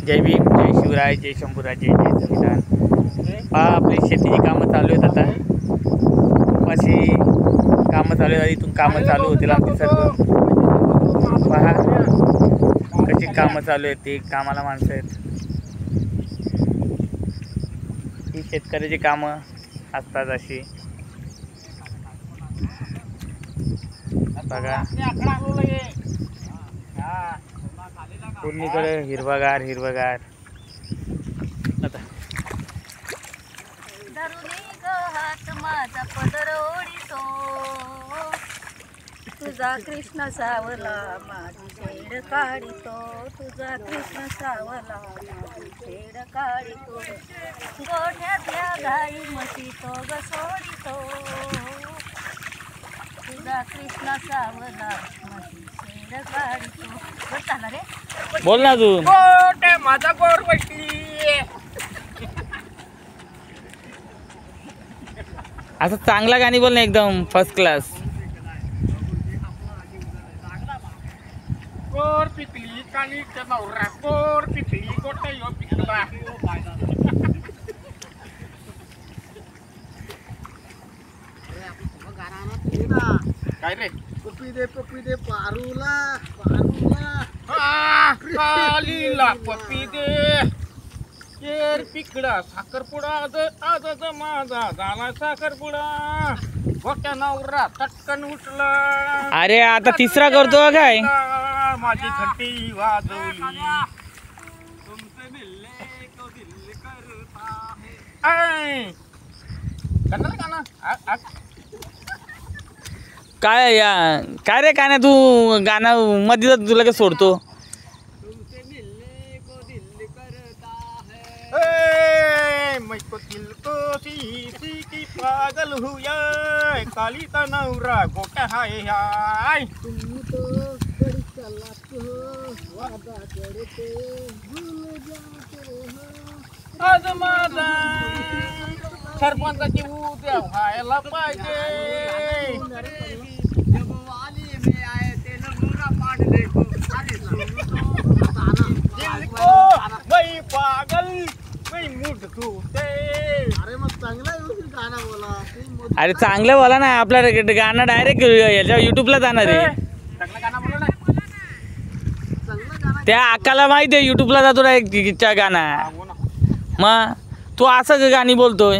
जय भीम, जय शिवराय, जय शंभूराज, जय जय संविधान. पहा आपली शेतीची कामं चालू आहेत. आता अशी कामं चालू आहेत. इथून कामं चालू होतील आमची सर्व. पहा कशी कामं चालू आहेत. ती कामाला माणसं आहेत. ही शेतकऱ्याची कामं असतात अशी. बघा पूर्णीकडे हिरवागार हिरवागार. आता माझा पदर ओढितो तुझा कृष्ण सावला माझी छेड काढितो. तुझा कृष्ण सावला माझी छेड काढितो. गोठ्यातल्या गाई म्हशी तो ग सोडितो. तुझा कृष्ण सावला माझी छेड काढितो. बोलता रे बोल ना तू. गोटे माझा गोरवटी. असं चांगला गाणी बोल ना, एकदम फर्स्ट क्लास. गोर पिकली काली नवरा गोर पिकली गोटे यो पिकला. काय रे पपी दे पारूला पारूला कालीला पपी दे. केर पिकला साखरपुडा आज माझा झाला साखरपुडा. गोट्या नवरा तटकन उठला. अरे आता तिसरा करतो काय. माझी घंटी वाजवली. काय या काय रे काय ना तू गाणं मध्ये तुला काय सोडतो. मुझको दिल को सी की पागल हुआ. काली का नवरा गोटा हाय हाय. तुम तो बड़ी चालाक हो वादा करते भूल जाते हो. आज माझा सरपंचाची उद्या व्हायला पाहिजे. दिल को वही पागल वही मूड धूते. अरे मग चांगला येऊन गाणं बोला. अरे चांगलं बोला ना. आपलं गाणं डायरेक्ट याच्या युट्यूबला जाणार आहे. चांगलं गाणं बोला ना. चांगलं गाणं त्या अक्काला माहिती आहे युट्यूबला जातो डायरेक्ट गाणं. हो ना. मग तू असं गाणी बोलतोय.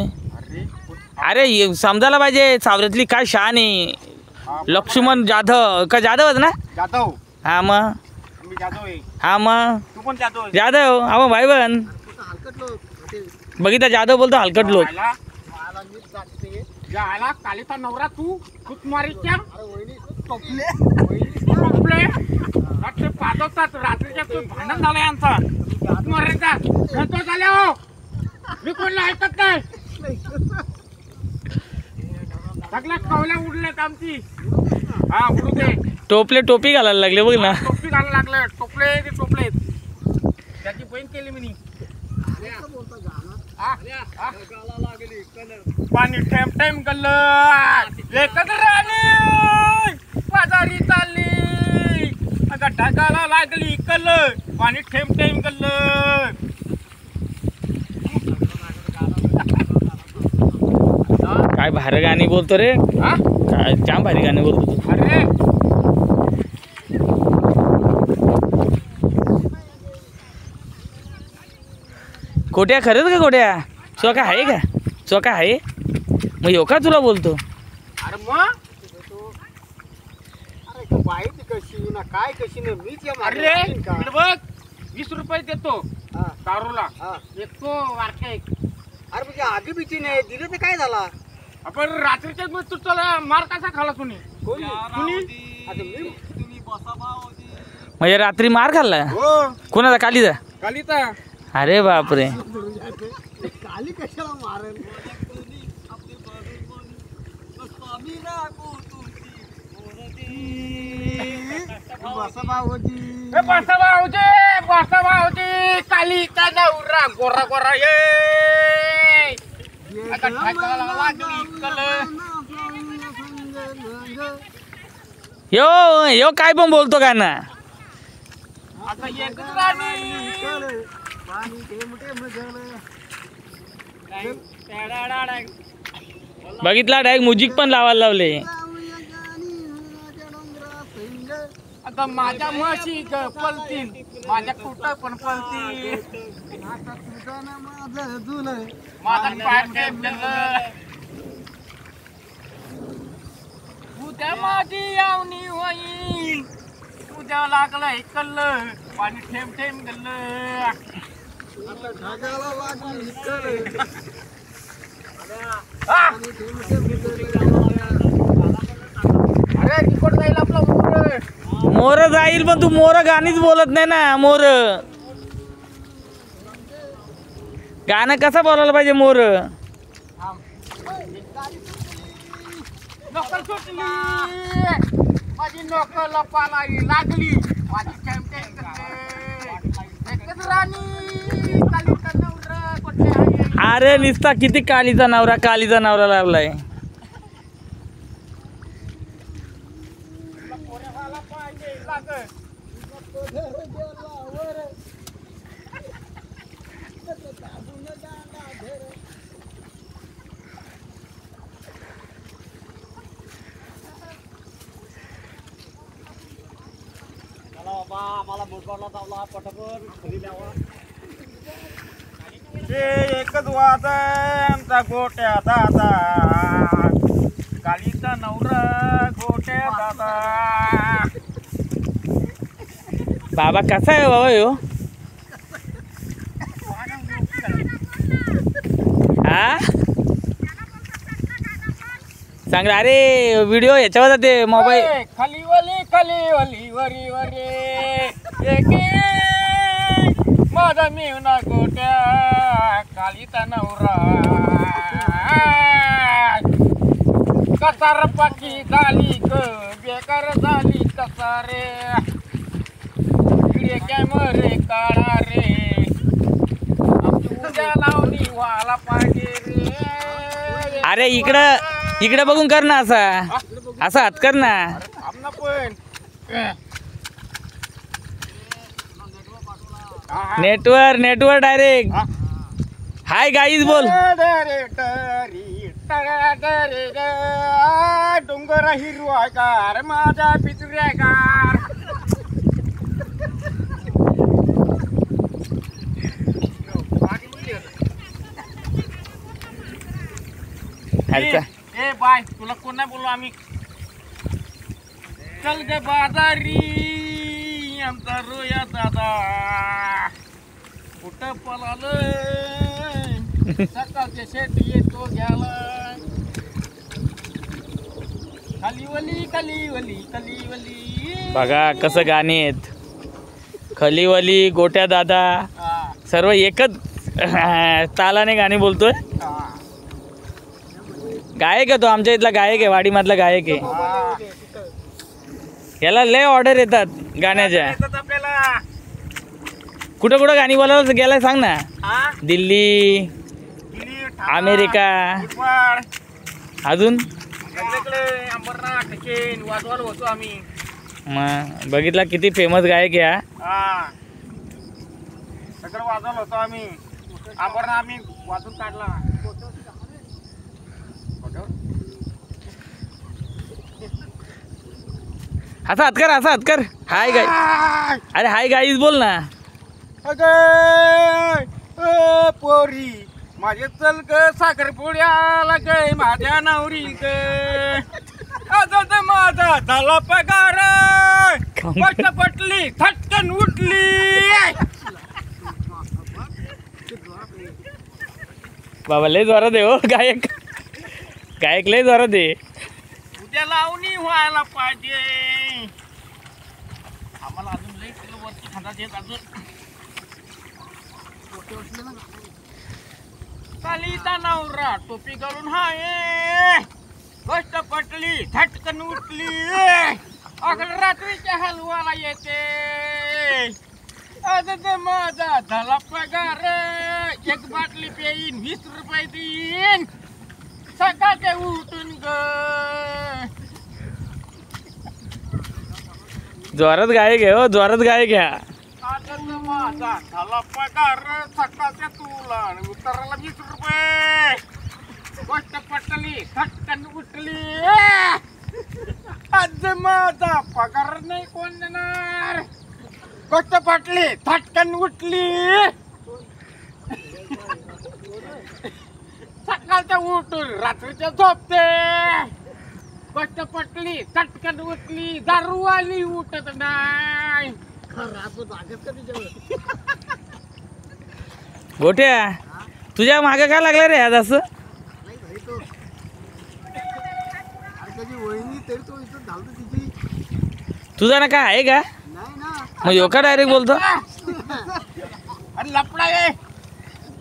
अरे समजायला पाहिजे सावऱ्यातली काय शान आहे. लक्ष्मण जाधव का जाधवच ना. जाधव. हा मग. मी जाधव आहे. हा मग तू पण जाधव आहे. जाधव. हा भाई बन हलकट लोक बघितलं जाधव बोलतो हलकट लोक. मला नीट जाते. जायला कालीचा नवरा तू कुतमारीच्या अरे वहिनी टोपले टोपले रात्री पाजवतात. रात्रीच्या तू भांडण झालं यांचा कुतमारीचा घरतो झाल्या. हो मी कोणला ऐकत नाही. सगळ्या कवल्या उडल्यात आमची. हा उडू दे. टोपले टोपी घालायला लागले बघ ना. टोपी घालायला लागले. टोपले ते टोपले त्याची बहीण केली मी. पाणी ठेम ठेम गल्ल लेकत राणी बाजारी चालली. गड्डा गाला लागली कल पाणी ठेम ठेम गल्ल. काय भारी गाणी बोलतो रे. हा काय जाम भारी गाणी बोलतो तू. अरे कोट्या खरंच का कोट्या. चोका आहे का. चोका आहे मग यो का तुला बोलतो. अरे मग अरे तू बाईट कशी ना काय कशी ना मीच या मागे अरे लागेन का? इकडे बघ 20 रुपये देतो हा, दारूला. हा. एक तो वारख्या एक. अरे म्हणजे आधी बिची नाही दिलं तर काय झाला. आपण रात्रीच्या मग तू चला मार कसा खाला तुम्ही. कोणी कुणी आता मी म्हणजे रात्री मार खाल्ला हो कोणाचा कालीचा. कालीचा. अरे बापरे. काली कशाला मारेल. बसा भाऊजी कालीचा नवरा गोरा गोरा ये. आता ठाकाला लागली कल. यो यो काय पण बोलतो का ना. आता एकच राणी पाणी थेंब थेंब गळलं. बघितला डायरेक्ट म्युझिक पण लावायला लावले. लावूया गाणी माझ्या डोंगरात हिंग. आता माझ्या म्हशी ग पलतील माझ्या कुठं पण पलतील. आता तुझं ना माझं जुलं. माझा पाय ठेपलं. उद्या माझी यावणी होईल. उद्या लागलंय कल्ल पाणी थेंब थेंब गल्ल. आता ढगाला लागली कळ. हा! पाणी थेंब थेंब गळलं. अरे तिकड जाईल आपला मोर. मोर जाईल पण तू मोर गाणीच बोलत नाही ना. मोर गाणं कसं बोलायला पाहिजे मोर. नोकर सुटली माझी नोकर लपालाई लागली. माझी थेंब थेंब गल्ले. एकच राणी कालीचा नवरा कुठे आहे. अरे निसता किती कालीचा नवरा लावलाय. पोऱ्याला पाहिजे लागल. एकच वाद आमचा गोट्या दादा. कालीचा नवरा गोट्या दादा. बाबा कसा आहे बाबा ह्यो. हा सांग अरे व्हिडिओ याच्यावर जाते मोबाईल. खाली वली वरी वरी एके माझा मिळूना गोट्या कालीचा नवरा. कसार पाकी झाली ग बेकार झाली कसा रे. इकडे कॅमेरे काढा रे. आमची उद्या लावणी व्हायला पाहिजे रे. अरे इकडं बघून कर ना असा हात कर ना. आमना पण नेटवर डायरेक्ट हाय गाईज बोल. डोंगर हिरवागार माझा पितऱ्यागार. ए बाय तुला कोण नाही बोललो आम्ही. चल ग बाजारी आमचा रोया दादा कुठं पळालं. सकाळच्या शेती येतो घ्याला. खाली वली बघा कसं गाणी आहेत. खलीवली गोट्या दादा सर्व एकच तालाने गाणी बोलतोय. गायक आहे तो आमच्या इथला गायक आहे. वाडीमधला गायक आहे. याला लय ऑर्डर येतात गाण्याच्या. आपल्याला कुठं कुठं गाणी बोलायला गेलाय सांग ना. हा? दिल्ली दिल्ली, ठाणा, अमेरिका बुधवार, अजून सगळीकडे अंबरनाथ कचेन वाजवायला होतो आम्ही. मग बघितला किती फेमस गायक आहे हा. हा सगळं वाजवलं होतो आम्ही. अंबरनाथ आम्ही वाजून काढला. असा हात कर. हाय गाय अरे हाय गाईज बोल ना. अगं पोरी माझे चल ग साखरपुड्याला गे माझ्या नवरी ग. आता माझा झाला पगार पटली थटकन उठली. बाबा लय जोरात आहे हो गायक लय जोरात आहे. उद्या लावणी व्हायला पाहिजे. आम्हाला अजून लई किलो वरती खांदा देत अजून. कालीचा नवरा टोपी घालून हाय गोष्ट पटली झटकन उठली. अगं रात्रीच्या हलवाला येते. आता माझा झाला पगार एक बाटली पेईन 20 रुपये देईन. सकाळचे उठून ग. जोरात गायक आहे हो जोरात गायक आहे. आता माझा माझा झाला पगार सकाळच्या तुला आणि उतराला 20 रुपये. गोष्ट पटली खटकन उठली. आज माझा पगार नाही कोण देणार. गोष्ट पटली थटकन उठली. सकाळच्या उठून रात्रीच्या झोपते. गोष्ट पटली थटकन उठली. दारूवाली उठत नाही. रात्र जागत का तिच्यावर? गोट्या तुझ्या मागे काय लागलं रे आज असं? नाही भाई तो अरे त्याची वहिनी तरी तो इथं झालं तिची. तुझा ना काय आहे का? नाही ना मग यो का डायरेक्ट बोलतो? अरे लपडा आहे.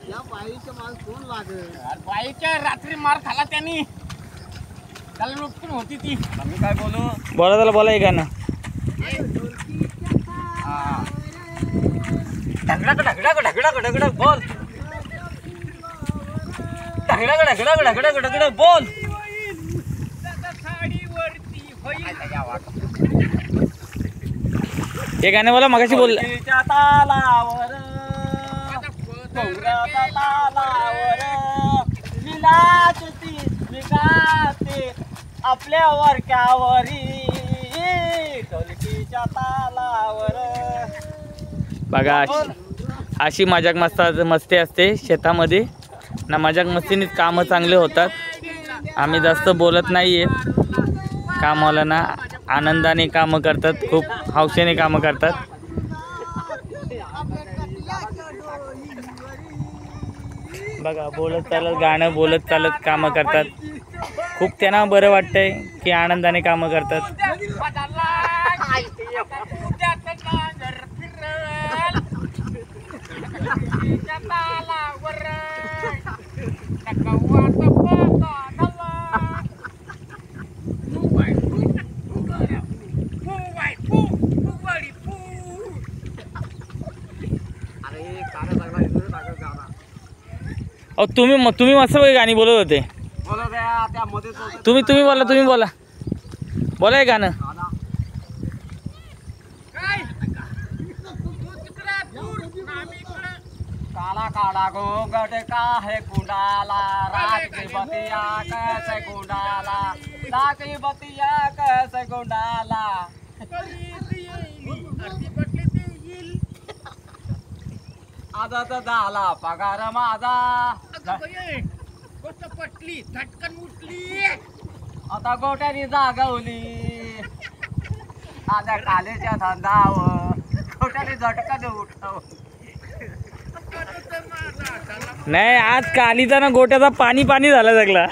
या बाईचं माल कोण लागेल? अरे बाईच्या रात्री मार खाला त्यांनी. त्याला लुटून होती ती. मी काय बोलू. बोला त्याला बोला एक गाणं. ढगडा ढगडा ढगडा ढगडा बोल. ढगडा ढगडा ढगडा ढगडा बोल. हे गाणं बोला मगाशी बोल. तालावर डोंगराच्या तालावर मिलाचती मिगाते आपल्या वरक्यावरी ढोलकीच्या तालावर. बघा अशी मजाक मस्ती असते शेतामध्ये ना. मजाक मस्तीनेच कामं चांगले होतात. आम्ही जास्त बोलत नाही आहे. कामाला ना आनंदाने कामं करतात. खूप हौसेने कामं करतात. बघा बोलत चालत गाणं बोलत चालत कामं करतात. खूप त्यांना बरं वाटतंय की आनंदाने कामं करतात. तुम्ही मस्त गाणी बोलत होते. तुम्ही बोला बोला हे गाणं. काला काला गोगट का है कुंडाला. रात की बतिया कैसे गुंडाला. लाकी बतिया कैसे गुंडाला. आता तर झाला पगार माझा. गोष्ट पटली झटकन उठली. आता गोट्याने जागवली. आता कालेच्या धंदावर गोट्याने झटकन उठव. नाही आज कालीचा ना गोट्याचा पाणी पाणी झाला सगळा.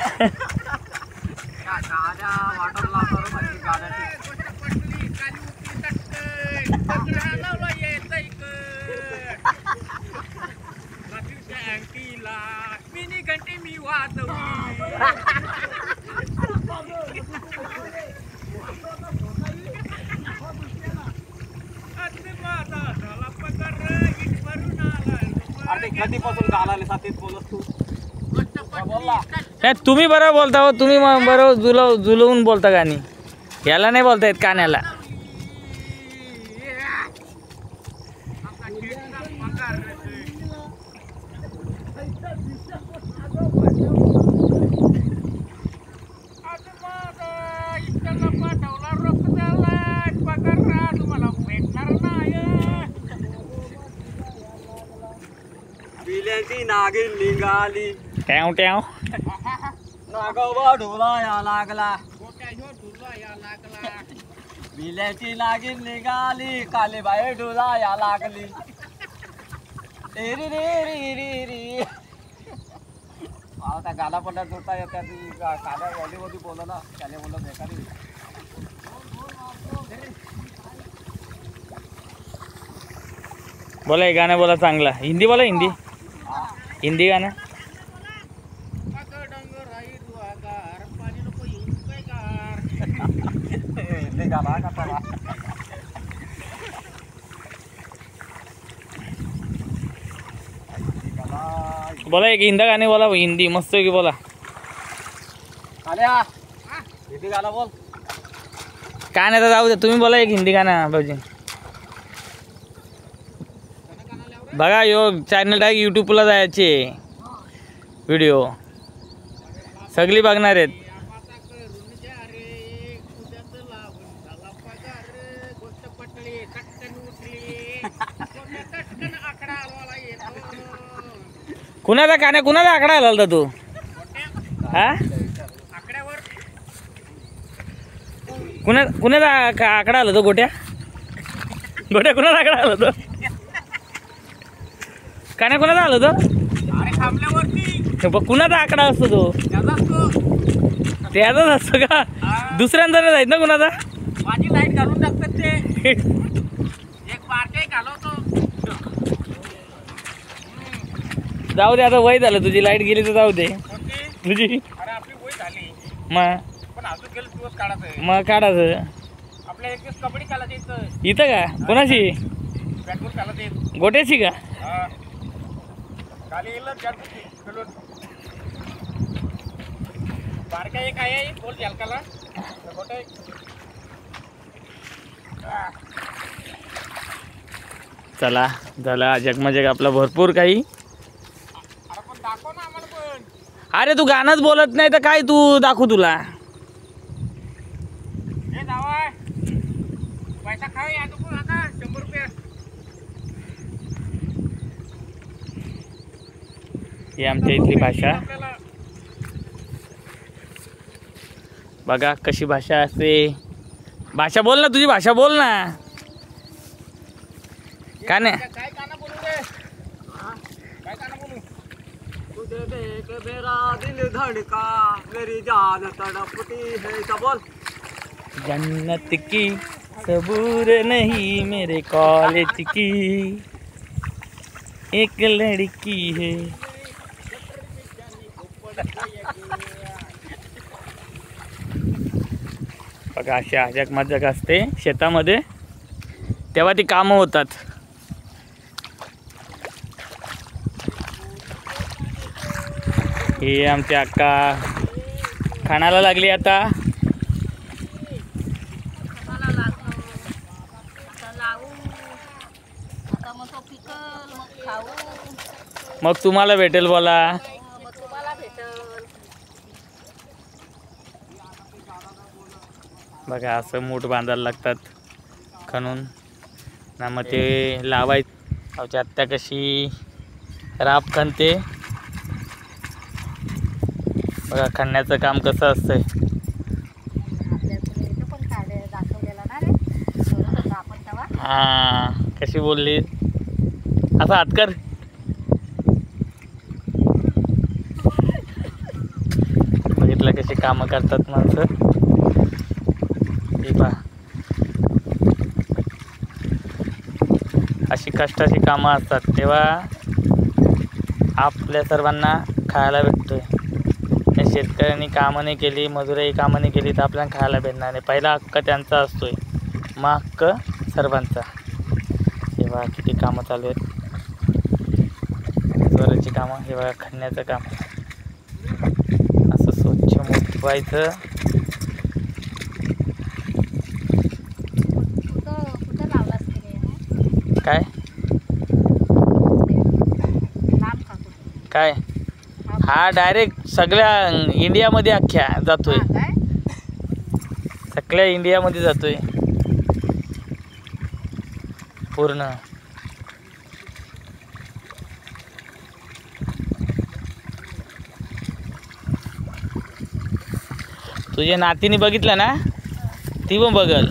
घंटी मी वाजवली. अरे कधीपासून घालायला साथीत बोलत तू. नाही तुम्ही बरोबर बोलता हो. तुम्ही बरोबर जुलवून बोलता गाणी. याला नाही बोलता येत कान्याला. बिल्यांची नागिन निघाली. ट्याव ट्याव नागोबा ढोलाया लागला. बिल्यांची नागिन निघाली. कालीबाई ढोलाया लागली. रे रे रे रे रे. त्या गाला पडला जोडता येत्या ती काल्या वॉलीमध्ये बोलला ना. त्याने बोललं बेकारी. बोला हे गाणं बोला चांगला. हिंदी बोला. हिंदी गाणं. बोला एक हिंदी गाणे बोला. हिंदी मस्त की बोला. हिंदी गाणं बोल. काय नाही तर जाऊ दे. तुम्ही बोला एक हिंदी गाणं भाऊजी. बघा यो चॅनल टाक यूट्यूबला जायचे व्हिडिओ सगळी बघणार आहेत. कुणाचा कान्या कुणाचा आकडा आला होता तू हा कुणाचा आकडा आला तो गोट्या गोट्या कुणाचा आकडा आला तो कान्या कुणाचा आला तो अरे थांबल्यावरती कुणाचा आकडा असतो तो त्याचाच असतो का दुसऱ्यांदा जायच ना कुणाचा माझी लाईट घालून टाकतात ते एक बारके घालवतो. जाऊ दे आता वय झालं तुझी लाईट गेली तर जाऊ दे तुझी अरे आपली वय झाली मग पण अजून गेलं दिवस काढायचं. मग काढायचं आपल्या एक दिवस कबड्डी खेळायचं इथं इथं का कोणाशी बॅटबॉल खेळायचं येत. गोट्याशी का हा खाली गेलं बॅटबॉल खेळून बारका एक आहे बोल झलकाला मोठा एक चला झाला जगमजग आपला भरपूर काही. अरे पण दाखव ना आम्हाला पण. अरे तू गाणंच बोलत नाही तर काय तू दाखवू तुला हे जावाय पैसा खाऊ या तू आता 100 रुपये. ही आमच्या इथली भाषा आपल्याला बघा कशी भाषा असते. भाषा बोल ना तुझी भाषा बोल ना का नाही काय गाणं बोलू रे काय गाणं बोलू. तुझे देख मेरा दिल धड़का मेरी जान तड़पती है तो बोल. जन्नत की सबूर नहीं मेरे कॉलेज की एक लड़की है. बघा अशी आजक मजाक असते शेतामध्ये तेव्हा ती कामं होतात. ही आमची अक्का खाण्याला लागली आता. मला लागलो आता लावू आता मग तो पिकल मग खाऊ मग तुम्हाला भेटेल बोला. मग तुम्हाला भेटल. बघा असं मूठ बांधायला लागतात खणून ना मग ते लावायचं. आमची आत्या कशी राप खणते बघा. खणण्याचं काम कसं असतंय आपल्या तुम्ही इथं पण काढे दाखवलेला ना रे बरोबर होतं आपण तेव्हा. हां कशी बोलली असं हात कर. बघितलं कशी कामं करतात माणसं. हे पहा अशी कष्टाची कामं असतात तेव्हा आपल्या सर्वांना खायला भेटतोय. त्या शेतकऱ्यांनी कामं नाही केली मजुराई कामं नाही केली तर आपल्याला खायला भेटणार नाही. पहिला हक्क त्यांचा असतोय मग हक्क सर्वांचा. तेव्हा किती कामं चालू आहेत. जोराची कामं हे बघा खणण्याचं काम असं स्वच्छ मोठवायचं. कुठं लावलास ते काय लांब का कुठं काय हा डायरेक्ट सगळ्या इंडियामध्ये अख्ख्या जातोय. काय सगळ्या इंडियामध्ये जातोय पूर्ण. तुझ्या नातीने बघितलं ना ती पण बघल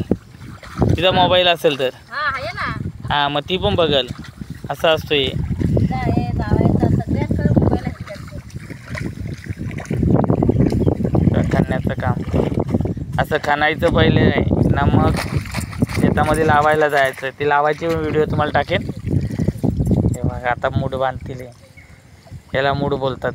तिचा मोबाईल असेल तर. हा आहे ना हां मग ती पण बघल. असं असतोय जावायचा सगळ्यात मोबाईल आहे खणण्याचं काम. असं खणायचं पहिले ना मग शेतामध्ये लावायला जायचं. ती लावायची व्हिडिओ तुम्हाला टाकेन. हे बघा आता मूड बांधतील याला मूड बोलतात.